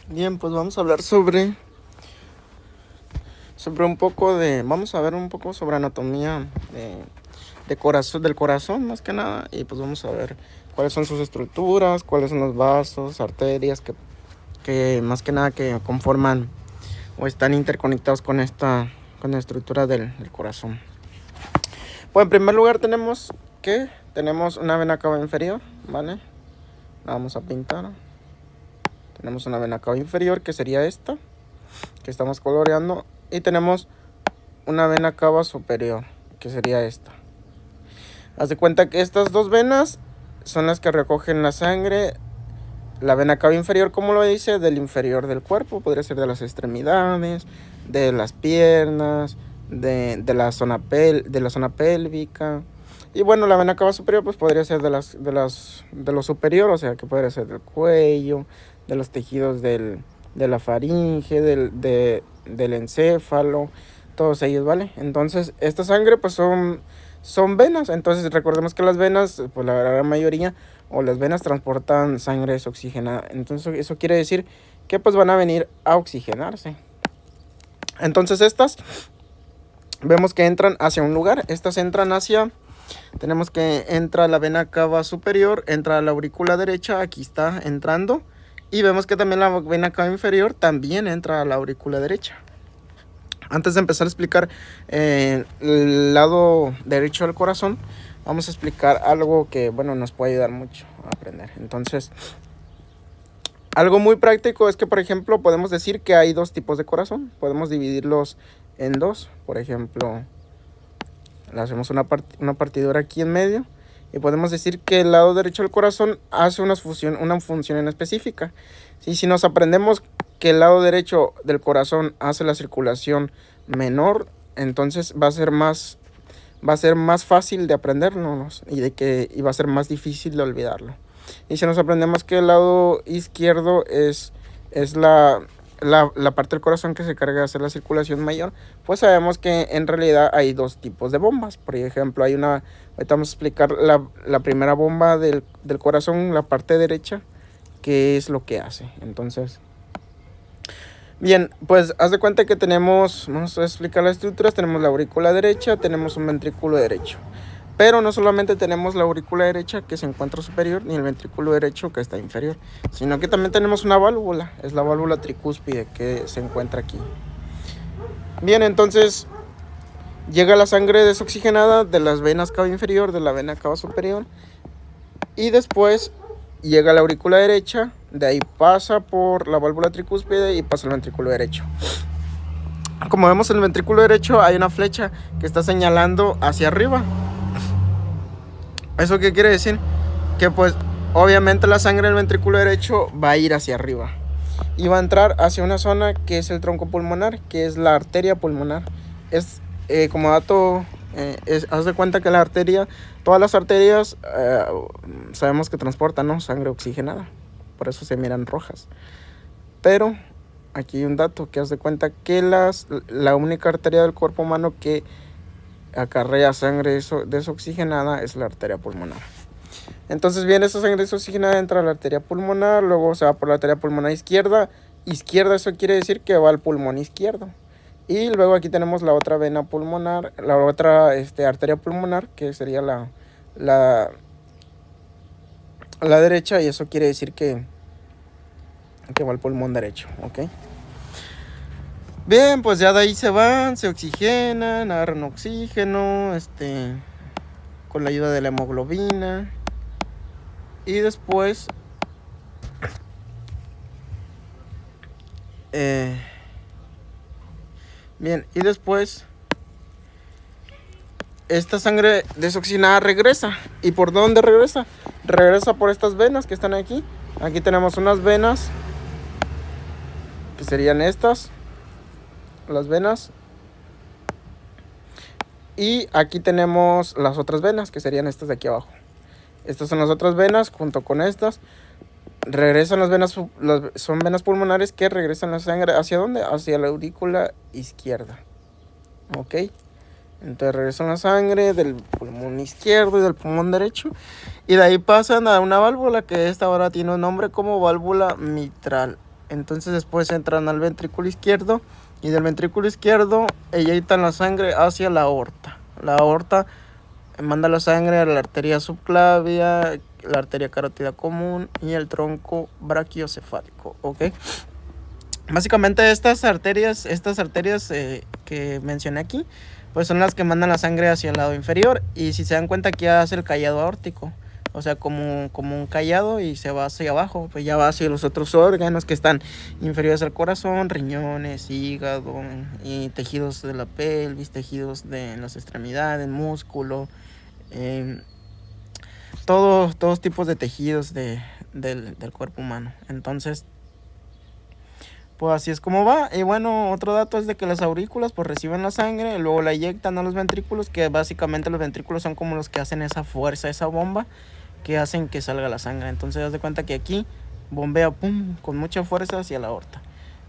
Bien, pues vamos a hablar sobre un poco de, vamos a ver un poco sobre anatomía de corazón, del corazón más que nada, y pues vamos a ver cuáles son sus estructuras, cuáles son los vasos, arterias que más que nada que conforman o están interconectados con la estructura del corazón. Pues en primer lugar tenemos una vena cava inferior, ¿vale? La vamos a pintar. Tenemos una vena cava inferior que sería esta, que estamos coloreando, y tenemos una vena cava superior, que sería esta. Haz de cuenta que estas dos venas son las que recogen la sangre. La vena cava inferior, como lo dice, del inferior del cuerpo, podría ser de las extremidades, de las piernas, de la zona pélvica. Y bueno, la vena cava superior pues podría ser de lo superior, o sea que podría ser del cuello, de los tejidos de la faringe, del encéfalo, todos ellos, ¿vale? Entonces, esta sangre pues son venas. Entonces recordemos que las venas, pues la gran mayoría, o las venas transportan sangre desoxigenada. Entonces eso quiere decir que pues van a venir a oxigenarse. Entonces estas vemos que entran hacia un lugar. Estas entran hacia, tenemos que entra la vena cava superior, entra la aurícula derecha, aquí está entrando. Y vemos que también la vena cava inferior también entra a la aurícula derecha. Antes de empezar a explicar el lado derecho del corazón, vamos a explicar algo que, bueno, nos puede ayudar mucho a aprender. Entonces, algo muy práctico es que, por ejemplo, podemos decir que hay dos tipos de corazón. Podemos dividirlos en dos. Por ejemplo, le hacemos una partidura aquí en medio. Y podemos decir que el lado derecho del corazón hace una función en específica. Y si nos aprendemos que el lado derecho del corazón hace la circulación menor, entonces va a ser más fácil de aprenderlo y va a ser más difícil de olvidarlo. Y si nos aprendemos que el lado izquierdo es la parte del corazón que se carga de hacer la circulación mayor, pues sabemos que en realidad hay dos tipos de bombas. Por ejemplo, ahorita vamos a explicar la primera bomba del corazón, la parte derecha, qué es lo que hace. Entonces, bien, pues haz de cuenta que vamos a explicar las estructuras. Tenemos la aurícula derecha, tenemos un ventrículo derecho. Pero no solamente tenemos la aurícula derecha que se encuentra superior, ni el ventrículo derecho que está inferior, sino que también tenemos una válvula, es la válvula tricúspide que se encuentra aquí. Bien, entonces llega la sangre desoxigenada de las venas cava inferior, de la vena cava superior, y después llega a la aurícula derecha, de ahí pasa por la válvula tricúspide y pasa al ventrículo derecho. Como vemos en el ventrículo derecho hay una flecha que está señalando hacia arriba. ¿Eso qué quiere decir? Que pues obviamente la sangre del ventrículo derecho va a ir hacia arriba y va a entrar hacia una zona que es el tronco pulmonar, que es la arteria pulmonar. Es como dato, haz de cuenta que todas las arterias sabemos que transportan, ¿no?, sangre oxigenada, por eso se miran rojas. Pero aquí hay un dato, que haz de cuenta que la única arteria del cuerpo humano que acarrea sangre desoxigenada es la arteria pulmonar. Entonces bien, esa sangre desoxigenada entra a la arteria pulmonar, luego se va por la arteria pulmonar izquierda, eso quiere decir que va al pulmón izquierdo. Y luego aquí tenemos la otra vena pulmonar, la otra arteria pulmonar, que sería la derecha, y eso quiere decir que va al pulmón derecho, ¿ok? Bien, pues ya de ahí se oxigenan, agarran oxígeno, con la ayuda de la hemoglobina. Y después esta sangre desoxigenada regresa. ¿Y por dónde regresa? Regresa por estas venas que están aquí. Aquí tenemos unas venas que serían estas, las venas. Y aquí tenemos las otras venas, que serían estas de aquí abajo. Estas son las otras venas junto con estas. Regresan las venas, son venas pulmonares que regresan la sangre. ¿Hacia dónde? Hacia la aurícula izquierda. ¿Ok? Entonces regresan la sangre del pulmón izquierdo y del pulmón derecho. Y de ahí pasan a una válvula que esta ahora tiene un nombre como válvula mitral. Entonces después entran al ventrículo izquierdo y del ventrículo izquierdo eyectan la sangre hacia la aorta. La aorta manda la sangre a la arteria subclavia, la arteria carótida común y el tronco brachiocefálico, ¿ok? Básicamente estas arterias que mencioné aquí, pues son las que mandan la sangre hacia el lado inferior. Y si se dan cuenta, aquí hace el callado aórtico, o sea, como un callado, y se va hacia abajo, pues ya va hacia los otros órganos que están inferiores al corazón: riñones, hígado y tejidos de la pelvis, tejidos de las extremidades, músculo, todos tipos de tejidos del cuerpo humano. Entonces, pues así es como va. Y bueno, otro dato es de que las aurículas pues reciben la sangre, luego la eyectan a los ventrículos, que básicamente los ventrículos son como los que hacen esa fuerza, esa bomba que hacen que salga la sangre. Entonces haz de cuenta que aquí bombea, pum, con mucha fuerza hacia la aorta.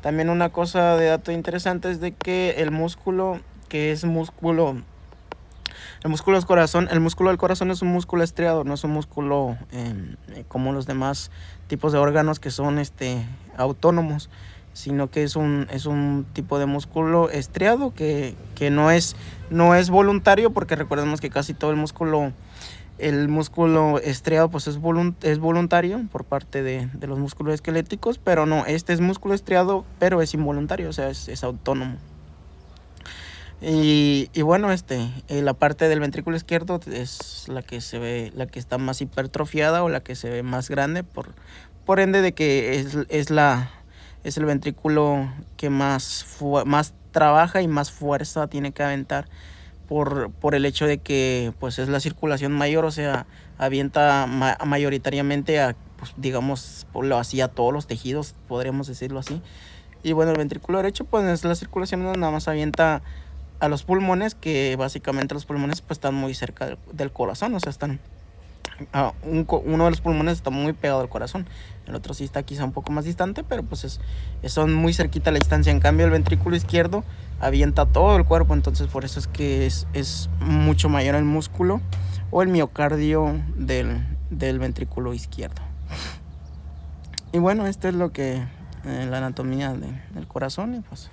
También una cosa de dato interesante es de que el músculo del corazón, el músculo del corazón es un músculo estriado, no es un músculo como los demás tipos de órganos que son autónomos, sino que es un tipo de músculo estriado que no es voluntario, porque recordemos que casi todo el músculo estriado pues es voluntario por parte de los músculos esqueléticos, pero no, este es músculo estriado, pero es involuntario, o sea, es autónomo. Y bueno, la parte del ventrículo izquierdo es la que se ve, la que está más hipertrofiada o la que se ve más grande, por ende de que es el ventrículo que más trabaja y más fuerza tiene que aventar, por el hecho de que pues es la circulación mayor, o sea, avienta mayoritariamente a, pues, digamos, así, a todos los tejidos, podríamos decirlo así. Y bueno, el ventrículo derecho pues es la circulación nada más avienta a los pulmones, que básicamente los pulmones pues están muy cerca del corazón, o sea, están uno de los pulmones está muy pegado al corazón, el otro sí está quizá un poco más distante, pero pues son muy cerquita la distancia. En cambio el ventrículo izquierdo avienta todo el cuerpo, entonces por eso es que es mucho mayor el músculo o el miocardio del ventrículo izquierdo. Y bueno, esto es lo que la anatomía del corazón, y pues